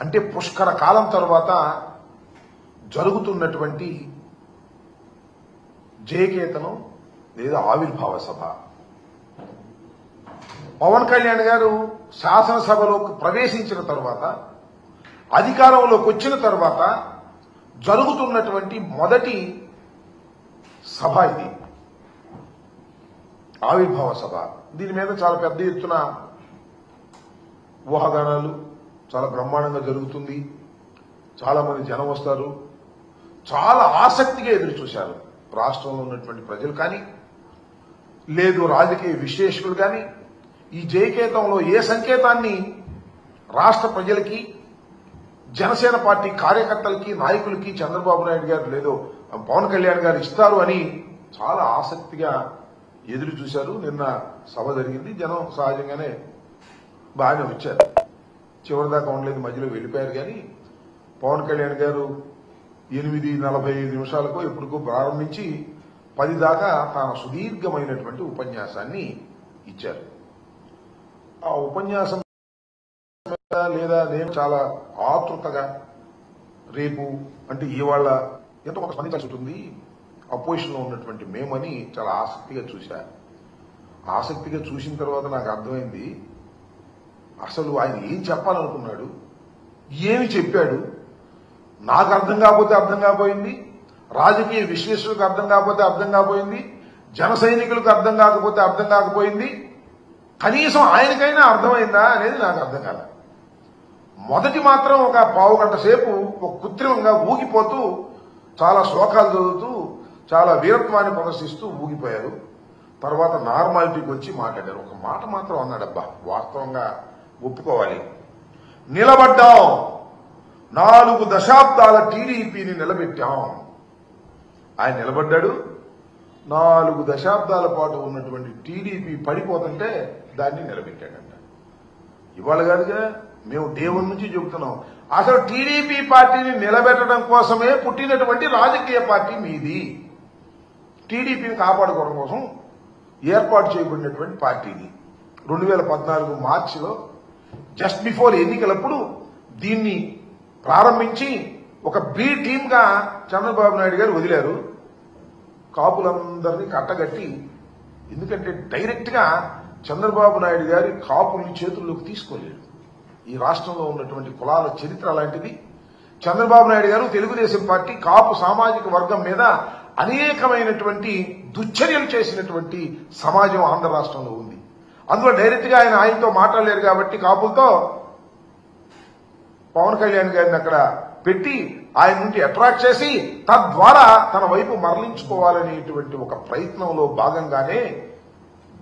అంటే పుష్కర కాలం తర్వాత జరుగుతున్నటువంటి జయకేతనం లేదా ఆవిర్భావ సభ. పవన్ కళ్యాణ్ గారు శాసనసభలోకి ప్రవేశించిన తర్వాత, అధికారంలోకి వచ్చిన తర్వాత జరుగుతున్నటువంటి మొదటి సభ ఇది, ఆవిర్భావ సభ. దీని మీద చాలా పెద్ద ఎత్తున ఊహాగానాలు, చాలా బ్రహ్మాండంగా జరుగుతుంది. చాలా మంది జనం వస్తారు. చాలా ఆసక్తిగా ఎదురు చూశారు రాష్ట్రంలో ఉన్నటువంటి ప్రజలు కానీ, లేదు రాజకీయ విశ్లేషకులు కానీ. ఈ జయకేతంలో ఏ సంకేతాన్ని రాష్ట్ర ప్రజలకి, జనసేన పార్టీ కార్యకర్తలకి, నాయకులకి చంద్రబాబు నాయుడు గారు లేదో పవన్ కళ్యాణ్ గారు ఇస్తారు అని చాలా ఆసక్తిగా ఎదురు చూశారు. నిన్న సభ జరిగింది. జనం సహజంగానే బాగానే వచ్చారు. చివరిదాకా ఉండలేదు, మధ్యలో వెళ్ళిపోయారు. కానీ పవన్ కళ్యాణ్ గారు 8:45 నిమిషాలకు ఎప్పటికో ప్రారంభించి 10 దాకా తన సుదీర్ఘమైనటువంటి ఉపన్యాసాన్ని ఇచ్చారు. ఆ ఉపన్యాసం లేదా నేను చాలా ఆతృతగా, రేపు అంటే ఇవాళ ఎంతో కొంత స్పందించాల్సి ఉంటుంది అపోజిషన్లో ఉన్నటువంటి మేమని చాలా ఆసక్తిగా చూశా. ఆసక్తిగా చూసిన తర్వాత నాకు అర్థమైంది అసలు ఆయన ఏం చెప్పాలనుకున్నాడు, ఏమి చెప్పాడు. నాకు అర్థం కాకపోతే అర్థం కాకపోయింది, రాజకీయ విశ్లేషకులకు అర్థం కాకపోతే అర్థం కాకపోయింది, జన సైనికులకు అర్థం కాకపోతే అర్థం కాకపోయింది, కనీసం ఆయనకైనా అర్థమైందా అనేది నాకు అర్థం కాల. మొదటి మాత్రం ఒక పావు గంట సేపు ఒక కృత్రిమంగా ఊగిపోతూ, చాలా శ్లోకాలు చదువుతూ, చాలా వీరత్వాన్ని ప్రదర్శిస్తూ ఊగిపోయారు. తర్వాత నార్మాలిటీకి వచ్చి మాట్లాడారు. ఒక మాట మాత్రం అన్నాడబ్బా, వాస్తవంగా ఒప్పుకోవాలి. నిలబడ్డాం, 4 దశాబ్దాల టీడీపీని నిలబెట్టాం. ఆయన నిలబడ్డాడు. 4 దశాబ్దాల పాటు ఉన్నటువంటి టీడీపీ పడిపోతుంటే దాన్ని నిలబెట్టాడంట. ఇవాళ కాదుగా, మేము డే 1 నుంచి చెబుతున్నాం. అసలు టీడీపీ పార్టీని నిలబెట్టడం కోసమే పుట్టినటువంటి రాజకీయ పార్టీ మీది. టీడీపీని కాపాడుకోవడం కోసం ఏర్పాటు చేయబడినటువంటి పార్టీది. 2014 మార్చిలో జస్ట్ బిఫోర్ ఎన్నికలప్పుడు దీన్ని ప్రారంభించి ఒక బి టీమ్గా చంద్రబాబు నాయుడు గారు వదిలారు. కాపులందరినీ కట్టగట్టి, ఎందుకంటే డైరెక్ట్గా చంద్రబాబు నాయుడు గారి కాపుల్ని చేతుల్లోకి తీసుకోలేడు. ఈ రాష్ట్రంలో ఉన్నటువంటి కులాల చరిత్ర అలాంటిది. చంద్రబాబు నాయుడు గారు తెలుగుదేశం పార్టీ కాపు సామాజిక వర్గం మీద అనేకమైనటువంటి దుశ్చర్యలు చేసినటువంటి సమాజం ఆంధ్ర రాష్ట్రంలో ఉంది. అందులో డైరెక్ట్గా ఆయనతో మాట్లాడలేరు కాబట్టి కాపులతో పవన్ కళ్యాణ్ గారిని అక్కడ పెట్టి ఆయన నుండి అట్రాక్ట్ చేసి తద్వారా తన వైపు మరలించుకోవాలనేటువంటి ఒక ప్రయత్నంలో భాగంగానే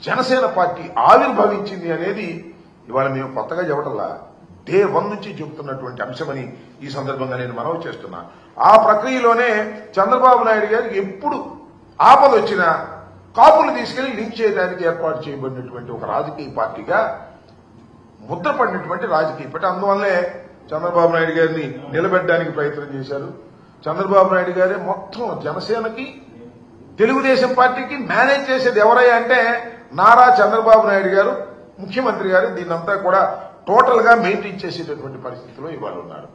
జనసేన పార్టీ ఆవిర్భవించింది అనేది ఇవాళ మేము కొత్తగా చెప్పటంలా, డే 1 నుంచి చెబుతున్నటువంటి అంశమని ఈ సందర్భంగా నేను మనవి చేస్తున్నా. ఆ ప్రక్రియలోనే చంద్రబాబు నాయుడు గారికి ఎప్పుడు ఆపద వచ్చినా కాపులు తీసుకెళ్లి లింక్ చేయడానికి ఏర్పాటు చేయబడినటువంటి ఒక రాజకీయ పార్టీగా ముద్రపడినటువంటి రాజకీయ పార్టీ. అందువల్లే చంద్రబాబు నాయుడు గారిని నిలబెట్టడానికి ప్రయత్నం చేశారు. చంద్రబాబు నాయుడు గారే మొత్తం జనసేనకి, తెలుగుదేశం పార్టీకి మేనేజ్ చేసేది ఎవరయ్యా అంటే నారా చంద్రబాబు నాయుడు గారు, ముఖ్యమంత్రి గారు దీన్నంతా కూడా టోటల్ గా మెయింటైన్ చేసేటటువంటి పరిస్థితిలో ఇవాళ ఉన్నారు.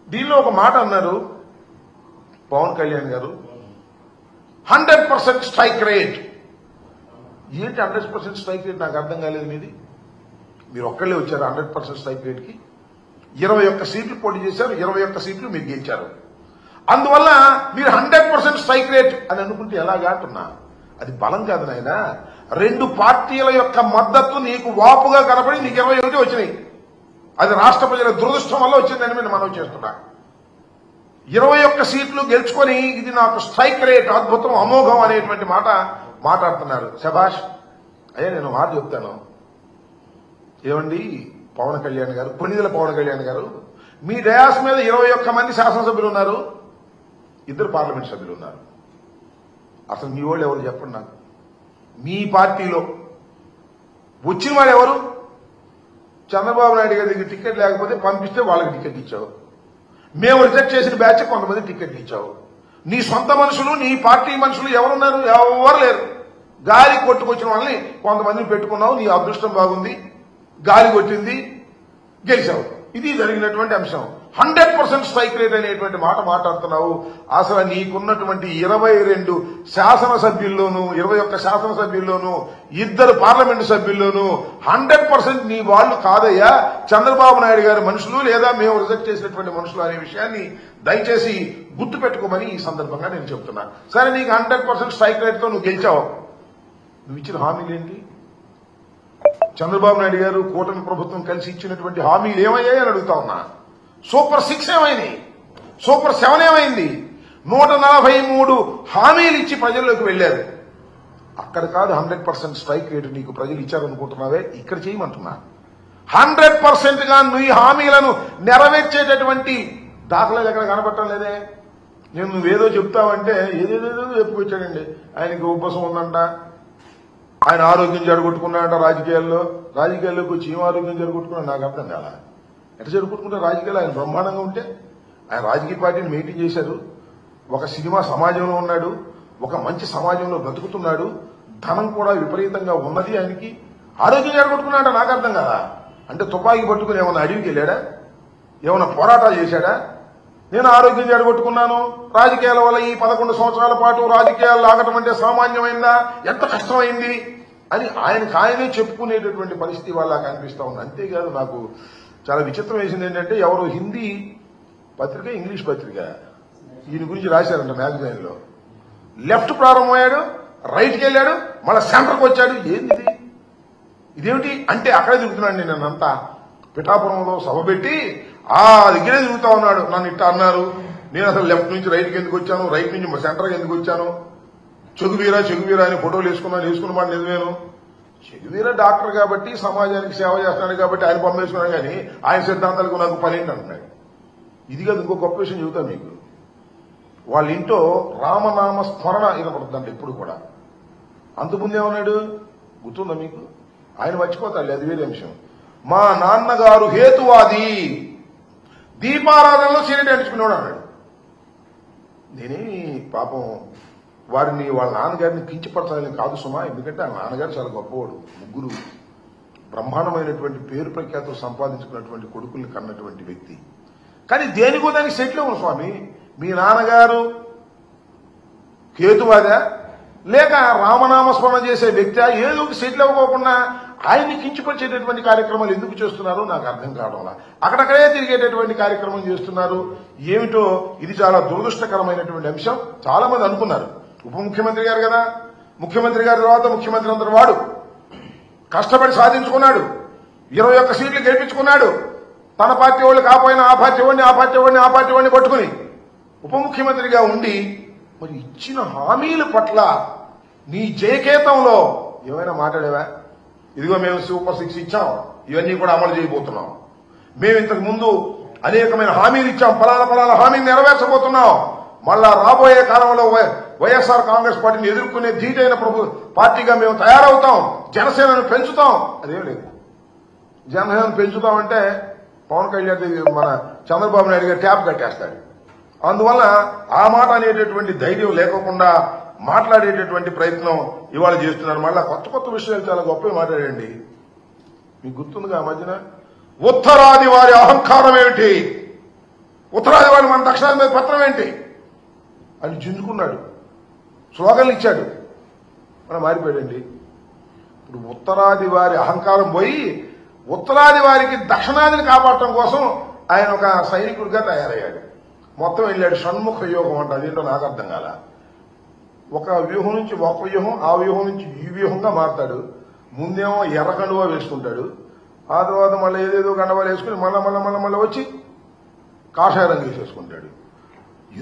దీనిలో ఒక మాట అన్నారు పవన్ కళ్యాణ్ గారు, 100% స్ట్రైక్ రేట్. ఏంటి 100% స్ట్రైక్ రేట్? నాకు అర్థం కాలేదు. మీరు ఒక్కళ్ళే వచ్చారు 100% స్ట్రైక్ రేట్ కి. 21 సీట్లు పోటీ చేశారు, 21 సీట్లు మీరు గెలిచారు. అందువల్ల మీరు 100% స్ట్రైక్ రేట్ అని అనుకుంటే ఎలాగా అంటున్నా? అది బలం కాదు నాయన. 2 పార్టీల యొక్క మద్దతు నీకు వాపుగా కనపడి నీకు 21 వచ్చినాయి. అది రాష్ట్ర ప్రజల దురదృష్టం వల్ల వచ్చిందని నేను మనవి చేస్తున్నా. 21 సీట్లు గెలుచుకొని ఇది నాకు స్ట్రైక్ రేట్, అద్భుతం, అమోఘం అనేటువంటి మాట మాట్లాడుతున్నారు. శభాష్ అయ్యా. నేను మాట చెప్తాను. ఏమండి పవన్ కళ్యాణ్ గారు, కొన్నిదల పవన్ కళ్యాణ్ గారు, మీ డయాస్ మీద 21 మంది శాసనసభ్యులు ఉన్నారు, 2 పార్లమెంట్ సభ్యులు ఉన్నారు. అసలు మీ వాళ్ళు ఎవరు చెప్పండి నాకు. మీ పార్టీలో వచ్చిన వాడు ఎవరు? చంద్రబాబు నాయుడు గారి దగ్గర టికెట్ లేకపోతే పంపిస్తే వాళ్ళకి టికెట్ ఇచ్చావు. మేము రిజెక్ట్ చేసిన బ్యాచ్ కొంతమంది టికెట్ ఇచ్చావు. నీ సొంత మనుషులు, నీ పార్టీ మనుషులు ఎవరున్నారు? ఎవరు లేరు. గాలి కొట్టుకొచ్చిన వాళ్ళని కొంతమందిని పెట్టుకున్నావు. నీ అదృష్టం బాగుంది, గాలి కొట్టింది, గెలిచావు. ఇది జరిగినటువంటి అంశం. 100% స్ట్రైక్ రేట్ అనేటువంటి మాట మాట్లాడుతున్నావు. అసలు నీకున్నటువంటి 22 శాసనసభ్యుల్లోనూ 21 శాసనసభ్యుల్లోనూ 2 పార్లమెంటు సభ్యుల్లోనూ 100% నీ వాళ్ళు కాదయ్యా, చంద్రబాబు నాయుడు గారి మనుషులు లేదా మేము రిజెక్ట్ చేసినటువంటి మనుషులు అనే విషయాన్ని దయచేసి గుర్తు పెట్టుకోమని ఈ సందర్భంగా నేను చెప్తున్నా. సరే, నీకు 100% స్ట్రైక్ రేట్ తో నువ్వు గెలిచావు. నువ్వు ఇచ్చిన హామీలేంటి? చంద్రబాబు నాయుడు గారు కూటమి ప్రభుత్వం కలిసి ఇచ్చినటువంటి హామీలు ఏమయ్యాయి అని అడుగుతా ఉన్నా. సూపర్ 6 ఏమైంది? సూపర్ 7 ఏమైంది? 143 హామీలు ఇచ్చి ప్రజల్లోకి వెళ్లారు. అక్కడ కాదు 100% స్ట్రైక్ రేటు నీకు ప్రజలు ఇచ్చారనుకుంటున్నావే, ఇక్కడ చేయమంటున్నా. 100% గా నువ్వు ఈ హామీలను నెరవేర్చేటటువంటి దాఖలాలు ఎక్కడ కనబడటం లేదే. నేను నువ్వేదో చెప్తావంటే ఏదేదో చెప్పుకొచ్చాడండి. ఆయనకి ఉబ్బసం ఉందంట, ఆయన ఆరోగ్యం జరగొట్టుకున్నాడంట రాజకీయాల్లోకి వచ్చి ఏం ఆరోగ్యం జరగొట్టుకున్నాడు నాకు అర్థం కాల. ఎట్లా జరుగుతుంటే రాజకీయాలు ఆయన బ్రహ్మాండంగా ఉంటే ఆయన రాజకీయ పార్టీని మెయింటైన్ చేశారు. ఒక సినిమా సమాజంలో ఉన్నాడు, ఒక మంచి సమాజంలో బ్రతుకుతున్నాడు, ధనం కూడా విపరీతంగా ఉన్నది. ఆయనకి ఆరోగ్యం జరగొట్టుకున్నాడ నాకు అర్థం కదా. అంటే తుపాకీ పట్టుకుని ఏమన్నా అడవికి వెళ్ళాడా? ఏమన్నా పోరాటాలు చేశాడా? నేను ఆరోగ్యం జరగొట్టుకున్నాను, రాజకీయాల వల్ల ఈ 11 సంవత్సరాల పాటు రాజకీయాలు లాగటం అంటే సామాన్యమైందా, ఎంత కష్టమైంది అని ఆయనే చెప్పుకునేటటువంటి పరిస్థితి వాళ్ళ కనిపిస్తా ఉంది. అంతేకాదు, నాకు చాలా విచిత్రం వేసింది ఏంటంటే, ఎవరో హిందీ పత్రిక ఇంగ్లీష్ పత్రిక ఈయన గురించి రాశారంట మ్యాగజైన్ లో. లెఫ్ట్ ప్రారంభమయ్యాడు, రైట్కి వెళ్ళాడు, మళ్ళీ సెంటర్కి వచ్చాడు. ఏంది ఇదేమిటి అంటే అక్కడే తిరుగుతున్నాడు. నేనంతా పిఠాపురంలో సభ పెట్టి దగ్గరే తిరుగుతా ఉన్నాడు. నన్ను ఇట్లా అన్నారు, నేను అసలు లెఫ్ట్ నుంచి రైట్కి ఎందుకు వచ్చాను, రైట్ నుంచి సెంటర్కి ఎందుకు వచ్చాను, చెగువీరా అని ఫోటోలు వేసుకున్న మాట నిజమేను. చెగువీరా డాక్టర్ కాబట్టి సమాజానికి సేవ చేస్తున్నాడు కాబట్టి ఆయన పంపేసుకున్నాడు, కానీ ఆయన సిద్ధాంతాలకు నాకు పని ఏంటి అంటున్నాడు. ఇది కాదు, ఇంకో గొప్ప విషయం చెబుతాను మీకు. వాళ్ళ ఇంట్లో రామనామ స్మరణ వినపడుతుందంట ఎప్పుడు కూడా. అంతకుముందేమన్నాడు గుర్తుందా మీకు? ఆయన మర్చిపోతాడు, అది వేరే అంశం. మా నాన్నగారు హేతువాది, దీపారాధనలో సీరియట్ అంటించుకున్నాడు అన్నాడు. నేనేమి పాపం వారిని వాళ్ళ నాన్నగారిని కించపరచాలని కాదు సుమా, ఎందుకంటే ఆ నాన్నగారు చాలా గొప్పవాడు. 3 బ్రహ్మాండమైనటువంటి పేరు ప్రఖ్యాతులు సంపాదించుకున్నటువంటి కొడుకుల్ని కన్నటువంటి వ్యక్తి. కానీ దేనికో దానికి సెటిల్ అవ్వను స్వామి. మీ నాన్నగారు హేతువాదా లేక రామనామస్మరణ చేసే వ్యక్తి ఏదో సెటిల్ అవ్వకోకుండా ఆయన్ని కించపరిచేటటువంటి కార్యక్రమాలు ఎందుకు చేస్తున్నారో నాకు అర్థం కావడంలా. అక్కడక్కడే తిరిగేటటువంటి కార్యక్రమం చేస్తున్నారు. ఏమిటో ఇది చాలా దురదృష్టకరమైనటువంటి అంశం. చాలా మంది అనుకున్నారు ఉప ముఖ్యమంత్రి గారు కదా, ముఖ్యమంత్రి గారి తర్వాత ముఖ్యమంత్రి అందరు వాడు కష్టపడి సాధించుకున్నాడు, 21 సీట్లు గెలిపించుకున్నాడు. తన పార్టీ వాళ్ళు కాపోయినా ఆ పార్టీ వాడిని పట్టుకుని ఉప ముఖ్యమంత్రిగా ఉండి మరి ఇచ్చిన హామీల పట్ల నీ జయకేతంలో ఏమైనా మాట్లాడేవా? ఇదిగో మేము సూపర్ 6 ఇచ్చాం, ఇవన్నీ కూడా అమలు చేయబోతున్నాం. మేము ఇంతకు ముందు అనేకమైన హామీలు ఇచ్చాం, ఫలానా హామీని నెరవేర్చబోతున్నాం. మళ్ళా రాబోయే కాలంలో వైఎస్ఆర్ కాంగ్రెస్ పార్టీని ఎదుర్కొనే ధీటైన పార్టీగా మేము తయారవుతాం, జనసేనను పెంచుతాం. అదేం లేదు. జనసేనను పెంచుతామంటే పవన్ కళ్యాణ్ మన చంద్రబాబు నాయుడు గారు ట్యాప్ కట్టేస్తాడు. అందువల్ల ఆ మాట అనేటటువంటి ధైర్యం లేకుండా మాట్లాడేటటువంటి ప్రయత్నం ఇవాళ చేస్తున్నారు. మళ్ళా కొత్త విషయాలు చాలా గొప్పగా మాట్లాడండి. మీకు గుర్తుందిగా ఆ మధ్యన ఉత్తరాది వారి అహంకారం ఏమిటి, ఉత్తరాది వారి మన దక్షిణాది మీద పత్రం ఏంటి అని చిందుకున్నాడు, స్లోగన్లు ఇచ్చాడు. మనం మారిపోయాడండి. ఇప్పుడు ఉత్తరాది వారి అహంకారం పోయి ఉత్తరాది వారికి దక్షిణాదిని కాపాడటం కోసం ఆయన ఒక సైనికుడిగా తయారయ్యాడు. మొత్తం వెళ్ళాడు. షణ్ముఖ యోగం అంట, అదేంటో నాకు అర్థం కాల. ఒక వ్యూహం నుంచి ఒక వ్యూహం, ఆ వ్యూహం నుంచి ఈ వ్యూహంగా మారుతాడు. ముందేమో ఎర్ర కండువా వేసుకుంటాడు, ఆ తర్వాత మళ్ళీ ఏదేదో కండువాలు వేసుకుని మళ్ళా వచ్చి కాషాయ రంగు వేసేసుకుంటాడు.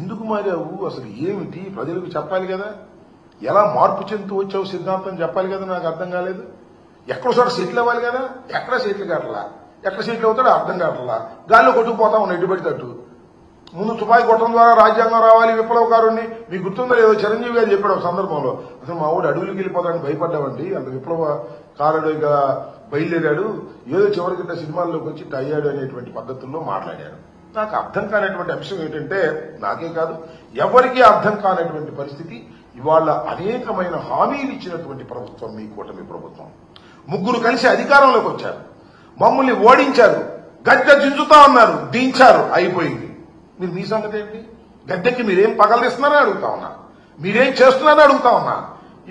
ఎందుకు మారావు అసలు ఏమిటి ప్రజలకు చెప్పాలి కదా. ఎలా మార్పు చెందుతూ వచ్చావు సిద్ధాంతం చెప్పాలి కదా. నాకు అర్థం కాలేదు. ఎక్కడో చోట సెటిల్ అవ్వాలి కదా, ఎక్కడ సెటిల్ కావట్లా. ఎక్కడ సెటిల్ అవుతాడో అర్థం కావట్లా. గాల్లో కొట్టుకుపోతా ఉన్న ఎడ్డు పెడతాడు. ముందు తుపాకీ కొట్టడం ద్వారా రాజ్యాంగం రావాలి, విప్లవకారుణ్ణి. మీకు గుర్తుందో లేదో చిరంజీవి గారు చెప్పాడు ఒక సందర్భంలో, అసలు మా ఊడు అడవులకి వెళ్ళిపోతాడని భయపడ్డామండి, అంత విప్లవకారుడిగా బయలుదేరాడు, ఏదో చివరికి సినిమాల్లోకి వచ్చి అయ్యాడు అనేటువంటి పద్ధతుల్లో మాట్లాడాడు. నాకు అర్థం కానటువంటి అంశం ఏంటంటే, నాకే కాదు ఎవరికీ అర్థం కానటువంటి పరిస్థితి. ఇవాళ అనేకమైన హామీలు ఇచ్చినటువంటి ప్రభుత్వం మీ కూటమి ప్రభుత్వం. 3 కలిసి అధికారంలోకి వచ్చారు, మమ్మల్ని ఓడించారు. గద్దె దించుతా ఉన్నారు, దించారు, అయిపోయింది. మీరు మీ సంగతి ఏంటి? గద్దెకి మీరేం పగలదిస్తున్నారని అడుగుతా ఉన్నా, మీరేం చేస్తున్నారని అడుగుతా ఉన్నా.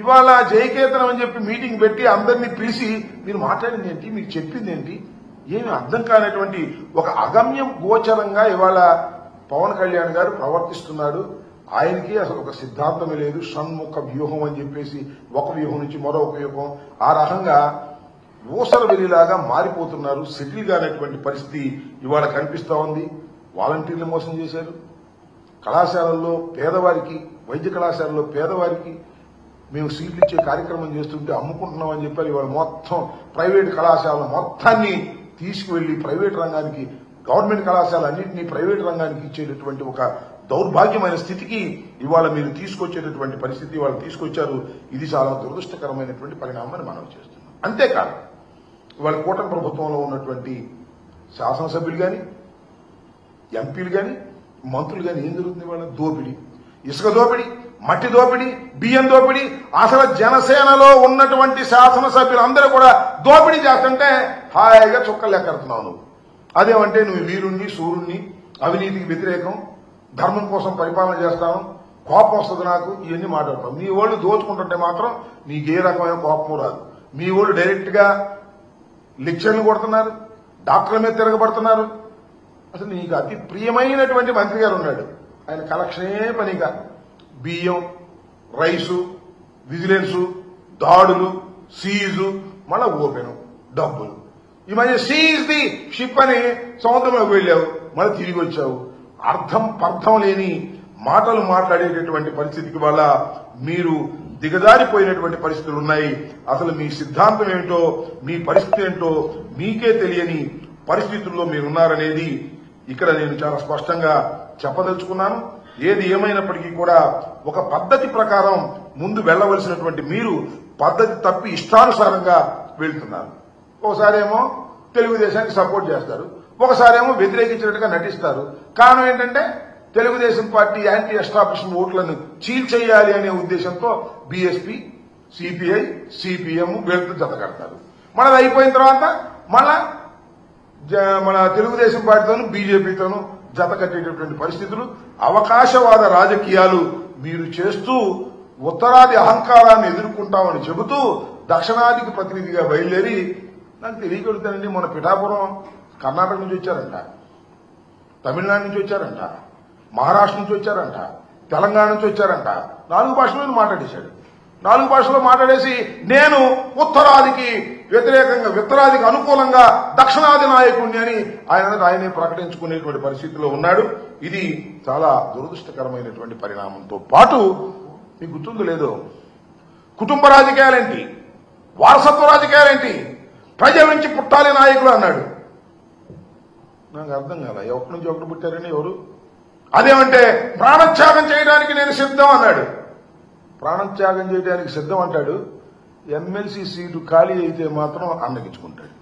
ఇవాళ జయకేతనం అని చెప్పి మీటింగ్ పెట్టి అందరినీ పిలిచి మీరు మాట్లాడింది ఏంటి, మీరు చెప్పింది ఏంటి, ఏమి అర్థం కానటువంటి ఒక అగమ్యం గోచరంగా ఇవాళ పవన్ కళ్యాణ్ గారు ప్రవర్తిస్తున్నాడు. ఆయనకి అసలు ఒక సిద్ధాంతమే లేదు. షణ్ముఖ వ్యూహం అని చెప్పేసి ఒక వ్యూహం నుంచి మరొక వ్యూహం, ఆ రకంగా ఊసర వెలిలాగా మారిపోతున్నారు. సెటిల్ కానటువంటి పరిస్థితి ఇవాళ కనిపిస్తా ఉంది. వాలంటీర్లు మోసం చేశారు. కళాశాలల్లో పేదవారికి, వైద్య కళాశాలలో పేదవారికి మేము సీట్లు ఇచ్చే కార్యక్రమం చేస్తుంటే అమ్ముకుంటున్నామని చెప్పారు. ఇవాళ మొత్తం ప్రైవేట్ కళాశాల మొత్తాన్ని తీసుకువెళ్లి ప్రైవేట్ రంగానికి, గవర్నమెంట్ కళాశాల అన్నింటినీ ప్రైవేట్ రంగానికి ఇచ్చేటటువంటి ఒక దౌర్భాగ్యమైన స్థితికి ఇవాళ మీరు తీసుకొచ్చేటటువంటి పరిస్థితి ఇవాళ తీసుకొచ్చారు. ఇది చాలా దురదృష్టకరమైనటువంటి పరిణామాన్ని మనం చేస్తున్నాం. అంతేకాదు ఇవాళ కూటమి ప్రభుత్వంలో ఉన్నటువంటి శాసనసభ్యులు కానీ, ఎంపీలు కానీ, మంత్రులు కానీ ఏం జరుగుతుంది? వాళ్ళ దోపిడీ, ఇసుక దోపిడీ, మట్టి దోపిడీ, బియ్యం దోపిడీ. అసలు జనసేనలో ఉన్నటువంటి శాసనసభ్యులు అందరూ కూడా దోపిడీ చేస్తుంటే హాయిగా చుక్కలు లెక్కడుతున్నావు నువ్వు. అదేమంటే నువ్వు వీరుణ్ణి, సూర్యుణ్ణి, అవినీతికి వ్యతిరేకం, ధర్మం కోసం పరిపాలన చేస్తాను, కోపం వస్తుంది నాకు, ఇవన్నీ మాట్లాడతాం. మీ వాళ్ళు దోచుకుంటుంటే మాత్రం నీకు ఏ రకమైన కోపం రాదు. మీ వాళ్ళు డైరెక్ట్ గా లెక్చర్లు కొడుతున్నారు, డాక్టర్ల మీద తిరగబడుతున్నారు. అసలు నీకు అతి ప్రియమైనటువంటి మంత్రి గారు ఉన్నాడు, ఆయన కలెక్షనే పనిగా బియ్యం, రైసు, విజిలెన్సు, దాడులు, సీజు, మళ్ళా ఓపెను, డబ్బులు. ఈ మధ్య సీజ్ ది షిప్ అని సముద్రంలోకి వెళ్ళావు, మళ్ళీ తిరిగి వచ్చావు. అర్థం పర్థం లేని మాటలు మాట్లాడేటటువంటి పరిస్థితికి వల్ల మీరు దిగజారిపోయినటువంటి పరిస్థితులు ఉన్నాయి. అసలు మీ సిద్ధాంతం ఏంటో, మీ పరిస్థితి ఏంటో మీకే తెలియని పరిస్థితుల్లో మీరున్నారనేది ఇక్కడ నేను చాలా స్పష్టంగా చెప్పదలుచుకున్నాను. ఏది ఏమైనప్పటికీ కూడా ఒక పద్ధతి ప్రకారం ముందు వెళ్లవలసినటువంటి మీరు పద్ధతి తప్పి ఇష్టానుసారంగా వెళ్తున్నారు. ఒకసారేమో తెలుగుదేశానికి సపోర్ట్ చేస్తారు, ఒకసారేమో వ్యతిరేకించినట్టుగా నటిస్తారు. కారణం ఏంటంటే తెలుగుదేశం పార్టీ యాంటీ ఎస్టాబ్లిష్మెంట్ ఓట్లను చీల్చేయాలి అనే ఉద్దేశంతో బీఎస్పీ, సిపిఐ, సిపిఎం వీళ్ళతో జతకడతారు. మనది అయిపోయిన తర్వాత మళ్ళా మన తెలుగుదేశం పార్టీతోనూ బీజేపీతోనూ జత కట్టేటటువంటి పరిస్థితులు, అవకాశవాద రాజకీయాలు మీరు చేస్తూ ఉత్తరాది అహంకారాన్ని ఎదుర్కొంటామని చెబుతూ దక్షిణాదికి ప్రతినిధిగా బయలుదేరి, నాకు తెలియగలుగుతానండి, మన పిఠాపురం కర్ణాటక నుంచి వచ్చారంట, తమిళనాడు నుంచి వచ్చారంట, మహారాష్ట్ర నుంచి వచ్చారంట, తెలంగాణ నుంచి వచ్చారంట. 4 భాషల్లో మాట్లాడేశాడు. 4 భాషల్లో మాట్లాడేసి నేను ఉత్తరాదికి వ్యతిరేకంగా, ఉత్తరాదికి అనుకూలంగా దక్షిణాది నాయకుడిని అని ఆయనే ప్రకటించుకునేటువంటి పరిస్థితిలో ఉన్నాడు. ఇది చాలా దురదృష్టకరమైనటువంటి పరిణామంతో పాటు మీకు గుర్తుందో లేదో, కుటుంబ రాజకీయాలేంటి, వారసత్వ రాజకీయాలేంటి, ప్రజల నుంచి పుట్టాలి నాయకులు అన్నాడు. నాకు అర్థం కాల, ఎవరి నుంచి ఒకటి పుట్టారని ఎవరు? అదేమంటే ప్రాణత్యాగం చేయడానికి నేను సిద్ధం అన్నాడు. ప్రాణత్యాగం చేయడానికి సిద్ధం అంటాడు, ఎమ్మెల్సీ సీటు ఖాళీ అయితే మాత్రం అన్నగించుకుంటాడు.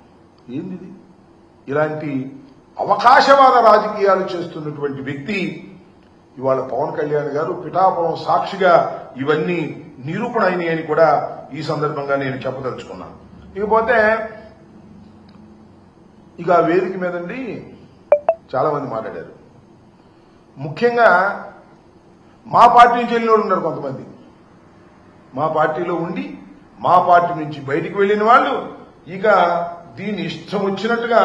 ఏంది ఇలాంటి అవకాశవాద రాజకీయాలు చేస్తున్నటువంటి వ్యక్తి ఇవాళ పవన్ కళ్యాణ్ గారు. పిఠాపురం సాక్షిగా ఇవన్నీ నిరూపణ అయినాయి అని కూడా ఈ సందర్భంగా నేను చెప్పదలుచుకున్నాను. ఇకపోతే ఇక వేదిక మీదండి చాలా మంది మాట్లాడారు. ముఖ్యంగా మా పార్టీ నుంచి వెళ్ళిన వాళ్ళు ఉన్నారు కొంతమంది. మా పార్టీలో ఉండి మా పార్టీ నుంచి బయటికి వెళ్లిన వాళ్ళు ఇక దీన్ని ఇష్టం వచ్చినట్టుగా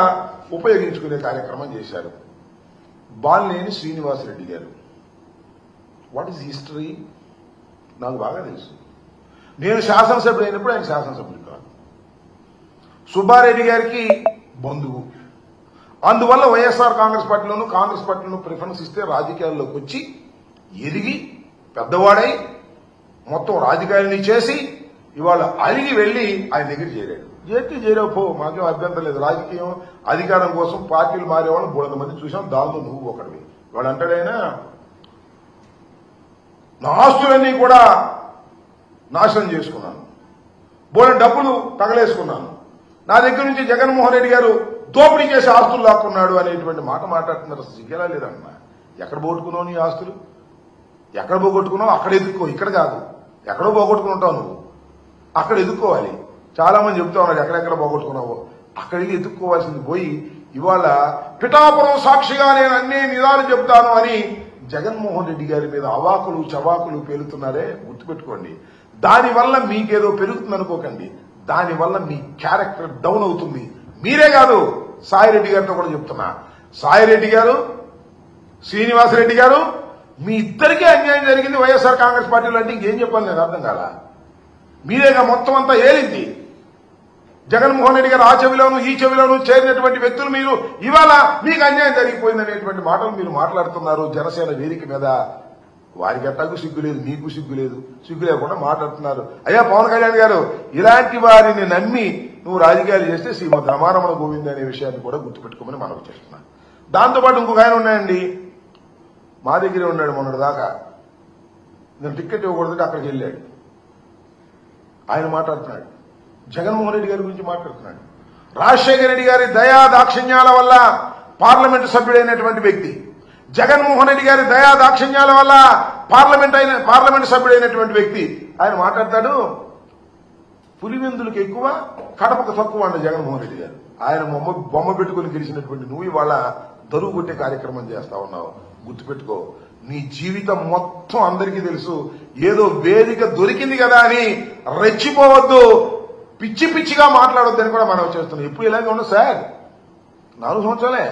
ఉపయోగించుకునే కార్యక్రమం చేశారు. బాలినేని శ్రీనివాసరెడ్డి గారు, వాట్ ఈజ్ హిస్టరీ నాకు బాగా తెలుసు. నేను శాసనసభ్యుడు అయినప్పుడు ఆయన శాసనసభ్యుడు కాదు. సుబ్బారెడ్డి గారికి బంధువు. అందువల్ల వైఎస్ఆర్ కాంగ్రెస్ పార్టీలోనూ ప్రిఫరెన్స్ ఇస్తే రాజకీయాల్లోకి వచ్చి ఎదిగి పెద్దవాడై మొత్తం రాజకీయాలని చేసి ఇవాళ అలిగి వెళ్లి ఆయన దగ్గర చేరాడు. చేరపో, మాకేం అభ్యంతరం లేదు. రాజకీయం అధికారం కోసం పార్టీలు మారేవాళ్ళు 300 మంది చూసాం, దాంతో నువ్వు ఒకటివి. వాడు అంటాడైనా నా ఆస్తులన్నీ కూడా నాశనం చేసుకున్నాను, బోలెడు డబ్బులు తగలేసుకున్నాను, నా దగ్గర నుంచి జగన్మోహన్ రెడ్డి గారు దోపిడీ చేసి ఆస్తులు లాక్కున్నాడు అనేటువంటి మాట మాట్లాడుతున్నారు. సిగ్గేలా లేదన్నా. ఎక్కడ పోగొట్టుకున్నావు నీ ఆస్తులు? ఎక్కడ పోగొట్టుకున్నావు అక్కడ ఎదుర్కో, ఇక్కడ కాదు. ఎక్కడో పోగొట్టుకుంటావు నువ్వు, అక్కడ ఎదుర్కోవాలి. చాలా మంది చెప్తా ఉన్నారు ఎక్కడెక్కడ పోగొట్టుకున్నావో. అక్కడికి ఎదుర్కోవాల్సింది పోయి ఇవాళ పిఠాపురం సాక్షిగా నేను అన్ని నిజాలు చెప్తాను అని జగన్మోహన్ రెడ్డి గారి మీద అవాకులు చవాకులు పేలుతున్నారే, గుర్తుపెట్టుకోండి. దానివల్ల మీకేదో పెరుగుతుంది అనుకోకండి, దానివల్ల మీ క్యారెక్టర్ డౌన్ అవుతుంది. మీరే కాదు, సాయిరెడ్డి గారితో కూడా చెప్తున్నా. సాయిరెడ్డి గారు, శ్రీనివాసరెడ్డి గారు, మీ ఇద్దరికీ అన్యాయం జరిగింది వైఎస్ఆర్ కాంగ్రెస్ పార్టీలో అంటే ఇంకేం చెప్పాలి, నేను అర్థం కాల. మీరేగా మొత్తం అంతా ఏలింది. జగన్మోహన్ రెడ్డి గారు ఆ చెవిలోను ఈ చెవిలోను చేరినటువంటి వ్యక్తులు మీరు ఇవాళ మీకు అన్యాయం జరిగిపోయిందనేటువంటి మాటలు మీరు మాట్లాడుతున్నారు జనసేన వేదిక మీద. వారికి ఎట్టాకు సిగ్గు లేదు, మీకు సిగ్గు లేదు, సిగ్గు లేకుండా మాట్లాడుతున్నారు. అయ్యా పవన్ కళ్యాణ్ గారు, ఇలాంటి వారిని నమ్మి నువ్వు రాజకీయాలు చేస్తే శ్రీమద్ రమారమణ గోవింద్ అనే విషయాన్ని కూడా గుర్తుపెట్టుకోమని మనవి చేస్తున్నాను. దాంతోపాటు ఇంకొక ఆయన ఉన్నాయండి, మా దగ్గరే ఉన్నాడు మొన్నటి దాకా. నేను టికెట్ ఇవ్వకూడదంటే అక్కడికి వెళ్ళాడు. ఆయన మాట్లాడుతున్నాడు, జగన్మోహన్ రెడ్డి గారి గురించి మాట్లాడుతున్నాడు. రాజశేఖర రెడ్డి గారి దయా దాక్షిణ్యాల వల్ల పార్లమెంటు సభ్యుడైనటువంటి వ్యక్తి, జగన్మోహన్ రెడ్డి గారి దయా దాక్షిణ్యాల వల్ల పార్లమెంటు సభ్యుడైనటువంటి వ్యక్తి ఆయన మాట్లాడతాడు. పులివెందులకు ఎక్కువ, కడపకు తక్కువ అండి జగన్మోహన్ రెడ్డి గారు. ఆయన బొమ్మ పెట్టుకుని గెలిచినటువంటి నువ్వు ఇవాళ దరువు కొట్టే కార్యక్రమం చేస్తా ఉన్నావు. గుర్తుపెట్టుకో, నీ జీవితం మొత్తం అందరికీ తెలుసు. ఏదో వేదిక దొరికింది కదా అని రెచ్చిపోవద్దు, పిచ్చి పిచ్చిగా మాట్లాడొద్దని కూడా మనం చేస్తున్నాం. ఇప్పుడు ఇలాగే ఉండదు సార్, 4 సంవత్సరాలే,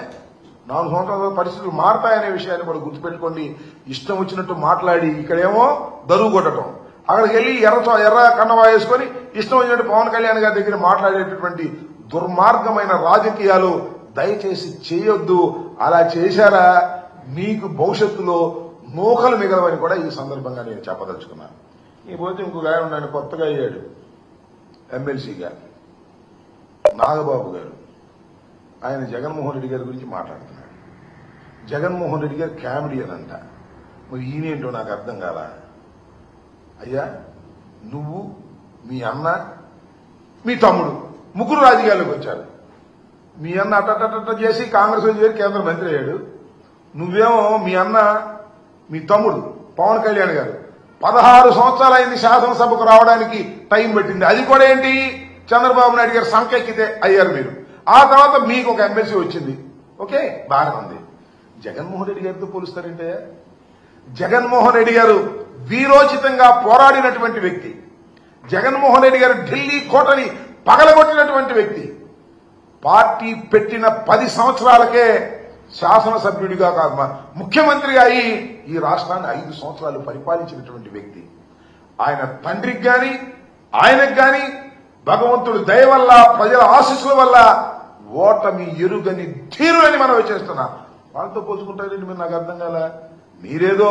4 సంవత్సరాల పరిస్థితులు మారతాయనే విషయాన్ని కూడా గుర్తుపెట్టుకోండి. ఇష్టం వచ్చినట్టు మాట్లాడి ఇక్కడేమో దరువు కొట్టడం, అక్కడికి వెళ్ళి ఎర్ర కన్నవా వేసుకొని ఇష్టం వచ్చినట్టు పవన్ కళ్యాణ్ గారి దగ్గర మాట్లాడేటటువంటి దుర్మార్గమైన రాజకీయాలు దయచేసి చేయొద్దు. అలా చేశారా మీకు భవిష్యత్తులో నూకలు మిగలవని కూడా ఈ సందర్భంగా నేను చెప్పదలుచుకున్నాను. ఈ పోతే ఇంకొక ఆయన ఉన్నాడు, కొత్తగా అయ్యాడు ఎమ్మెల్సీగా, నాగబాబు గారు. ఆయన జగన్మోహన్ రెడ్డి గారి గురించి మాట్లాడుతున్నాడు. జగన్మోహన్ రెడ్డి గారు కామెడియన్ అంట. మరి ఈయనేంటో నాకు అర్థం కాల. అయ్యా, నువ్వు, మీ అన్న, మీ తమ్ముడు ముగ్గురు రాజకీయాల్లోకి వచ్చారు. మీ అన్న అట్ట చేసి కాంగ్రెస్ చేరి కేంద్ర మంత్రి అయ్యాడు. నువ్వేమో మీ అన్న, మీ తమ్ముడు పవన్ కళ్యాణ్ గారు 16 సంవత్సరాలైంది శాసనసభకు రావడానికి టైం పెట్టింది. అది కూడా ఏంటి, చంద్రబాబు నాయుడు గారు సంకెక్కితే అయ్యారు మీరు. ఆ తర్వాత మీకు ఒక ఎమ్మెల్సీ వచ్చింది. ఓకే, బాగానే ఉంది. జగన్మోహన్ రెడ్డి గారితో పోలుస్తారంటే, జగన్మోహన్ రెడ్డి గారు వీరోచితంగా పోరాడినటువంటి వ్యక్తి, జగన్మోహన్ రెడ్డి గారు ఢిల్లీ కోటని పగలగొట్టినటువంటి వ్యక్తి, పార్టీ పెట్టిన 10 సంవత్సరాలకే శాసనసభ్యుడిగా కాదు ముఖ్యమంత్రిగా అయి ఈ రాష్ట్రాన్ని 5 సంవత్సరాలు పరిపాలించినటువంటి వ్యక్తి. ఆయన తండ్రికి గాని ఆయనకు గాని భగవంతుడి దయ వల్ల, ప్రజల ఆశీస్సుల వల్ల ఓటమి ఎరుగని ధీరులని మనం చేస్తున్నాం. వాళ్ళతో పోల్చుకుంటారండి మీరు, నాకు అర్థం కాల. మీరేదో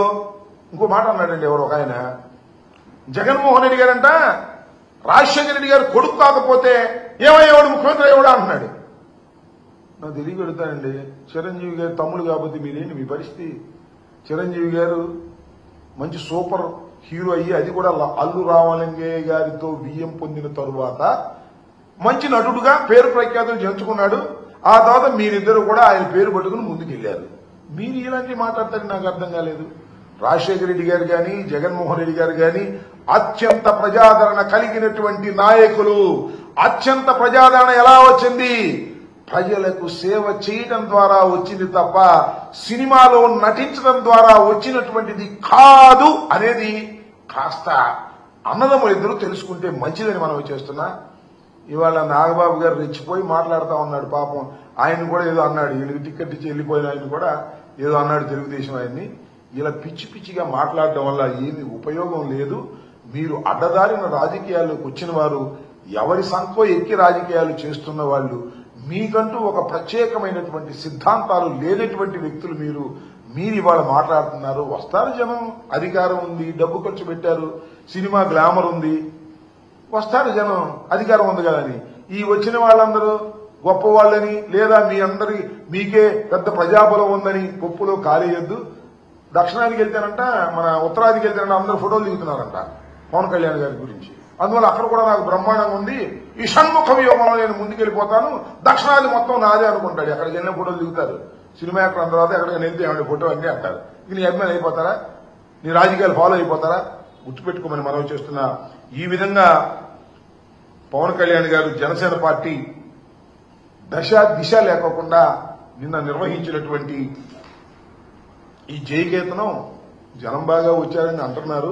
ఇంకో మాట అన్నాడండి ఎవరు ఒక ఆయన, జగన్మోహన్ రెడ్డి గారంట రాజశేఖర రెడ్డి గారు కొడుకు కాకపోతే ఏమయ్యేవాడు, ముఖ్యమంత్రి అయ్యేవాడు అంటున్నాడు. నాకు తెలియగలుగుతానండి, చిరంజీవి గారు తమ్ముడు కాబట్టి మీరేంటి మీ పరిస్థితి. చిరంజీవి గారు మంచి సూపర్ హీరో అయ్యి, అది కూడా అల్లు రామలింగయ్య గారితో విజయం పొందిన తరువాత మంచి నటుడుగా పేరు ప్రఖ్యాతులు చెంచుకున్నాడు. ఆ తర్వాత మీరిద్దరు కూడా ఆయన పేరు పట్టుకుని ముందుకెళ్లారు. మీరు ఇలాంటి మాట్లాడతారని నాకు అర్థం కాలేదు. రాజశేఖర రెడ్డి గారు గాని, జగన్మోహన్ రెడ్డి గారు గాని అత్యంత ప్రజాదరణ కలిగినటువంటి నాయకులు. అత్యంత ప్రజాదరణ ఎలా వచ్చింది? ప్రజలకు సేవ చేయడం ద్వారా వచ్చింది తప్ప సినిమాలో నటించడం ద్వారా వచ్చినటువంటిది కాదు అనేది కాస్త అన్నదమ్ములు ఇద్దరు తెలుసుకుంటే మంచిదని మనం చేస్తున్నా. ఇవాళ నాగబాబు గారు రెచ్చిపోయి మాట్లాడుతూ ఉన్నాడు. పాపం ఆయన కూడా ఏదో అన్నాడు, వీళ్ళకి టికెట్ ఇచ్చి వెళ్ళిపోయిన ఆయన కూడా ఏదో అన్నాడు తెలుగుదేశం ఆయన్ని. ఇలా పిచ్చి పిచ్చిగా మాట్లాడటం వల్ల ఏమీ ఉపయోగం లేదు. మీరు అడ్డదారిన రాజకీయాల్లోకి వచ్చిన వారు, ఎవరి సంఖ్య ఎక్కి రాజకీయాలు చేస్తున్న వాళ్ళు, మీకంటూ ఒక ప్రత్యేకమైనటువంటి సిద్ధాంతాలు లేనటువంటి వ్యక్తులు మీరు ఇవాళ మాట్లాడుతున్నారు. వస్తారు జనం, అధికారం ఉంది, డబ్బు ఖర్చు పెట్టారు, సినిమా గ్లామర్ ఉంది, వస్తారు జనం, అధికారం ఉంది కదని. ఈ వచ్చిన వాళ్ళందరూ గొప్ప వాళ్ళని, లేదా మీకే పెద్ద ప్రజాబలం ఉందని గొప్పలో కాలేయొద్దు. దక్షిణానికి వెళ్తేనంట, మన ఉత్తరాదికి వెళ్తేనంట అందరూ ఫోటోలు దిగుతున్నారంట పవన్ కళ్యాణ్ గారి గురించి. అందువల్ల అక్కడ కూడా నాకు బ్రహ్మాండంగా ఉంది, ఈ షణ్ముఖ వ్యూహంలో నేను ముందుకెళ్లిపోతాను, దక్షిణాది మొత్తం నాదే అనుకుంటాడు. ఎక్కడికి వెళ్ళిన ఫోటోలు దిగుతారు సినిమా యాక్టర్, అందరూ ఎక్కడికి వెళ్తే ఏమంటే ఫోటో అంటే అంటారు. ఇక నీ అభిమానులు అయిపోతారా, నీ రాజకీయాలు ఫాలో అయిపోతారా? గుర్తుపెట్టుకోమని మనం చేస్తున్నా. ఈ విధంగా పవన్ కళ్యాణ్ గారు జనసేన పార్టీ దశ దిశ లేకోకుండా నిన్న నిర్వహించినటువంటి ఈ జయకేతనం జనం బాగా వచ్చారని అంటున్నారు.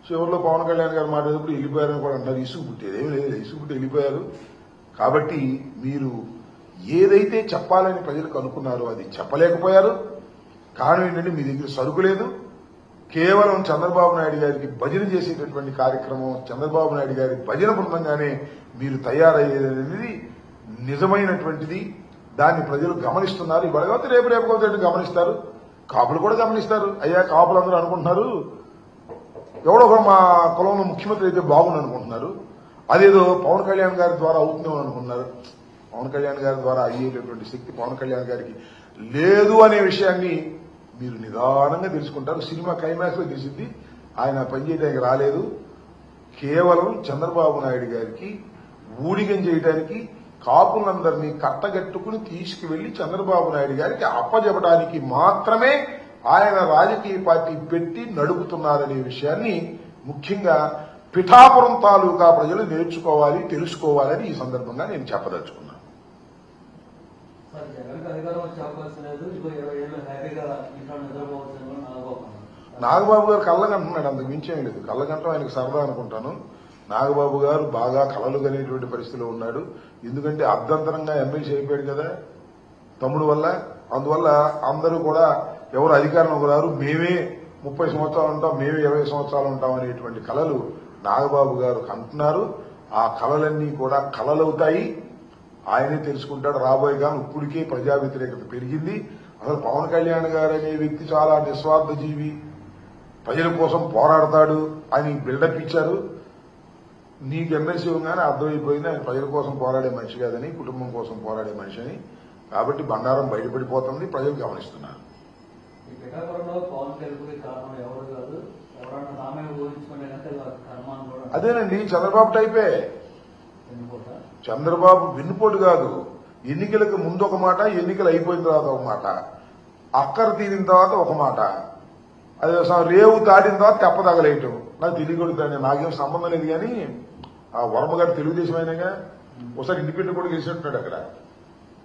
చివరిలో పవన్ కళ్యాణ్ గారు మాట్లాడేటప్పుడు వెళ్ళిపోయారని కూడా అంటారు. ఇసుగు పుట్టేది ఏమి లేదు, ఇసుగు పుట్టి వెళ్ళిపోయారు. కాబట్టి మీరు ఏదైతే చెప్పాలని ప్రజలకు అనుకున్నారో అది చెప్పలేకపోయారు. కారణం ఏంటంటే మీ దగ్గర సరుకు లేదు. కేవలం చంద్రబాబు నాయుడు గారికి భజన చేసేటటువంటి కార్యక్రమం, చంద్రబాబు నాయుడు గారి భజన బృందంగానే మీరు తయారయ్యేది నిజమైనటువంటిది. దాన్ని ప్రజలు గమనిస్తున్నారు. ఇవాళ కావచ్చు రేపు కావచ్చు గమనిస్తారు. కాపులు కూడా గమనిస్తారు. అయ్యా కాపులందరూ అనుకుంటున్నారు ఎవడో ఒక మా కులంలో ముఖ్యమంత్రి అయితే బాగుంది అనుకుంటున్నారు. అదేదో పవన్ కళ్యాణ్ గారి ద్వారా అవుతుందేమో అనుకుంటున్నారు. పవన్ కళ్యాణ్ గారి ద్వారా అయ్యేటటువంటి శక్తి పవన్ కళ్యాణ్ గారికి లేదు అనే విషయాన్ని మీరు నిదానంగా తెలుసుకుంటారు. సినిమా క్లైమాక్స్ లో తెలిసింది ఆయన పనిచేయడానికి రాలేదు. కేవలం చంద్రబాబు నాయుడు గారికి ఊడిగం చేయడానికి కాపులందరినీ కట్టగట్టుకుని తీసుకువెళ్లి చంద్రబాబు నాయుడు గారికి అప్పజెప్పడానికి మాత్రమే ఆయన రాజకీయ పార్టీ పెట్టి నడుపుతున్నారనే విషయాన్ని ముఖ్యంగా పిఠాపురం తాలూకా ప్రజలు నేర్చుకోవాలి, తెలుసుకోవాలని ఈ సందర్భంగా నేను చెప్పదలుచుకున్నాను. నాగబాబు గారు కళ్ళగంటున్నాడు, అంతకు మించేం లేదు. కళ్ళగంటం ఆయనకు సరదా అనుకుంటాను. నాగబాబు గారు బాగా కలలు కనేటువంటి పరిస్థితిలో ఉన్నాడు. ఎందుకంటే అర్ధంతరంగా ఎమ్మెల్సీ అయిపోయాడు కదా తమ్ముడు వల్ల. అందువల్ల అందరూ కూడా ఎవరు అధికారంలోకి రారు, మేమే 30 సంవత్సరాలు ఉంటాం, మేమే 20 సంవత్సరాలు ఉంటాం అనేటువంటి కలలు నాగబాబు గారు కంటున్నారు. ఆ కలలన్నీ కూడా కలలవుతాయి. ఆయనే తెలుసుకుంటాడు. రాబోయే కాలం ఇప్పటికే ప్రజా వ్యతిరేకత పెరిగింది. అసలు పవన్ కళ్యాణ్ గారు అనే వ్యక్తి చాలా నిస్వార్థ జీవి, ప్రజల కోసం పోరాడతాడు అని బిల్డప్ ఇచ్చారు. నీకు ఎమ్మెల్సీ గానే అర్థమైపోయింది ఆయన ప్రజల కోసం పోరాడే మనిషి కాదని, కుటుంబం కోసం పోరాడే మనిషి అని. కాబట్టి బండారం బయటపడిపోతుంది, ప్రజలు గమనిస్తున్నారు. అదేనండి చంద్రబాబు టైపే. చంద్రబాబు వెన్నుపోటు కాదు. ఎన్నికలకు ముందు ఒక మాట, ఎన్నికలు అయిపోయిన తర్వాత ఒక మాట, అక్కర తీరిన తర్వాత ఒక మాట, అది రేవు దాటిన తర్వాత తెప్పదగలేయటం. నాకు తెలియకూడదు, నాకేం సంబంధం లేదు. కానీ ఆ వర్మ గారు తెలుగుదేశం అయినాగా ఒకసారి ఇండిపెండెంట్ కూడా గెలిచినట్టున్నాడు. అక్కడ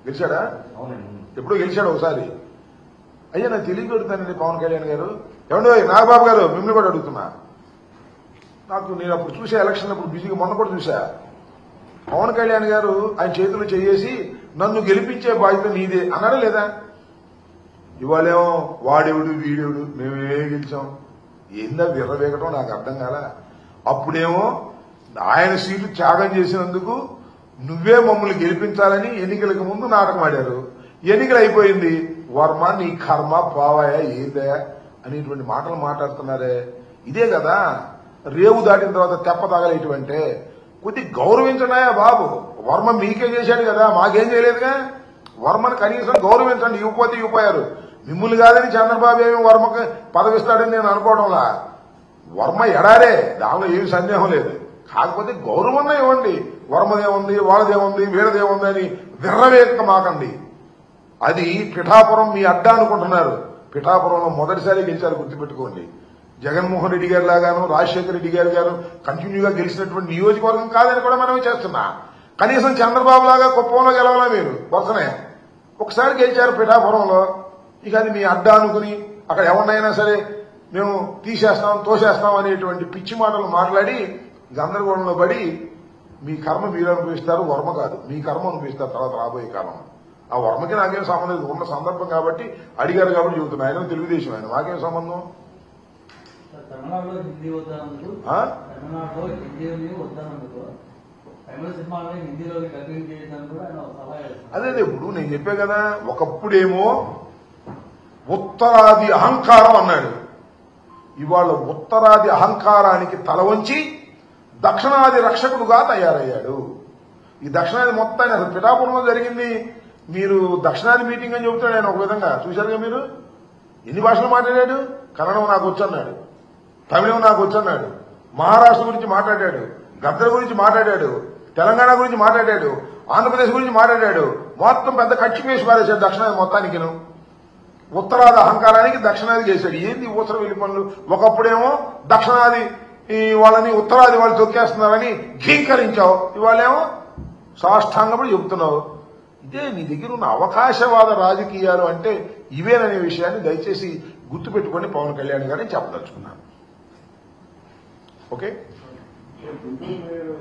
గెలిచాడా? ఎప్పుడో గెలిచాడు ఒకసారి. అయ్యా నాకు తెలియకూడతానండి పవన్ కళ్యాణ్ గారు. ఏమండో నాగబాబు గారు మిమ్మల్ని కూడా అడుగుతున్నా. నేను అప్పుడు చూసా ఎలక్షన్ అప్పుడు బిజీగా, మొన్న కూడా చూసా. పవన్ కళ్యాణ్ గారు ఆయన చేతులు చేసి నన్ను గెలిపించే బాధ్యత నీదే అన్నాడా లేదా? ఇవాళేమో వాడెవడు వీడెవడు మేమే గెలిచాం. ఏందా విర్రవేగటం నాకు అర్థం కాల. అప్పుడేమో ఆయన సీట్లు త్యాగం చేసినందుకు నువ్వే మమ్మల్ని గెలిపించాలని ఎన్నికలకు ముందు నాటకం ఆడారు. ఎన్నికలు అయిపోయింది, వర్మ నీ కర్మ పావాయా ఏందా అనేటువంటి మాటలు మాట్లాడుతున్నారే. ఇదే కదా రేవు దాటిన తర్వాత తెప్ప తగలేటువంటి. కొద్ది గౌరవించడాయా బాబు. వర్మ మీకే చేశాడు కదా, మాకేం చేయలేదుగా. వర్మను కనీసం గౌరవించండి. ఇవ్వకపోతే ఇవ్వపోయారు. మిమ్మల్ని కాదని చంద్రబాబు ఏమి వర్మకు పదవిస్తాడని నేను అనుకోవడంలా. వర్మ ఎడారే, దానిలో ఏమి సందేహం లేదు. కాకపోతే గౌరవంగా ఇవ్వండి. వర్మదేముంది, వాళ్ళదేముంది, వీళ్ళదేముంది అని విర్రవేగక మాకండి. అది పిఠాపురం మీ అడ్డా అనుకుంటున్నారు. పిఠాపురంలో మొదటిసారి గెలిచారు, గుర్తుపెట్టుకోండి. జగన్మోహన్ రెడ్డి గారి లాగాను, రాజశేఖర రెడ్డి గారు కంటిన్యూగా గెలిచినటువంటి నియోజకవర్గం కాదని కూడా మనం చేస్తున్నా. కనీసం చంద్రబాబు లాగా కుప్పంలో గెలవాలా మీరు? వరుసనే ఒకసారి గెలిచారు పిఠాపురంలో. ఇక అది మీ అడ్డా అనుకుని అక్కడ ఎవరినైనా సరే మేము తీసేస్తాం, తోసేస్తాం అనేటువంటి పిచ్చి మాటలు మాట్లాడి గందరగోళంలో పడి మీ కర్మ మీరు అనుభవిస్తారు, వర్మ కాదు. మీ కర్మ అనుభవిస్తారు తర్వాత రాబోయే కాలం. ఆ వర్మకి నాకేం సంబంధం లేదు. ఉన్న సందర్భం కాబట్టి అడిగారు కాబట్టి చెబుతున్నా. ఆయన తెలుగుదేశం, ఆయన మాకేం సంబంధం? అదే ఇప్పుడు నేను చెప్పే కదా. ఒకప్పుడేమో ఉత్తరాది అహంకారం అన్నాడు. ఇవాళ ఉత్తరాది అహంకారానికి తల వంచి దక్షిణాది రక్షకుడుగా తయారయ్యాడు. ఈ దక్షిణాది మొత్తాన్ని అసలు పిఠాపురంలో జరిగింది. మీరు దక్షిణాది మీటింగ్ అని చెబుతాడు ఆయన ఒక విధంగా. చూశారుగా మీరు. ఎన్ని భాషలు మాట్లాడాడు? కన్నడం నాకు వచ్చన్నాడు, తమిళం నాకు వచ్చన్నాడు, మహారాష్ట్ర గురించి మాట్లాడాడు, గద్దర్ గురించి మాట్లాడాడు, తెలంగాణ గురించి మాట్లాడాడు, ఆంధ్రప్రదేశ్ గురించి మాట్లాడాడు. మొత్తం పెద్ద కచ్చి వేసి పారేశాడు దక్షిణాది మొత్తానికి. ఉత్తరాది అహంకారానికి దక్షిణాది చేశాడు. ఏంది ఊసర వెళ్లి పనులు? ఒకప్పుడేమో దక్షిణాది వాళ్ళని ఉత్తరాది వాళ్ళు తొక్కేస్తున్నారని ఘీంకరించావు. ఇవాళేమో సాష్టాంగపడి చెబుతున్నావు. ఇదే నీ దగ్గర ఉన్న అవకాశవాద రాజకీయాలు అంటే ఇవేననే విషయాన్ని దయచేసి గుర్తుపెట్టుకొని పవన్ కళ్యాణ్ గారిని చెప్పదలుచుకున్నాను. ఓకే. గుంటూరు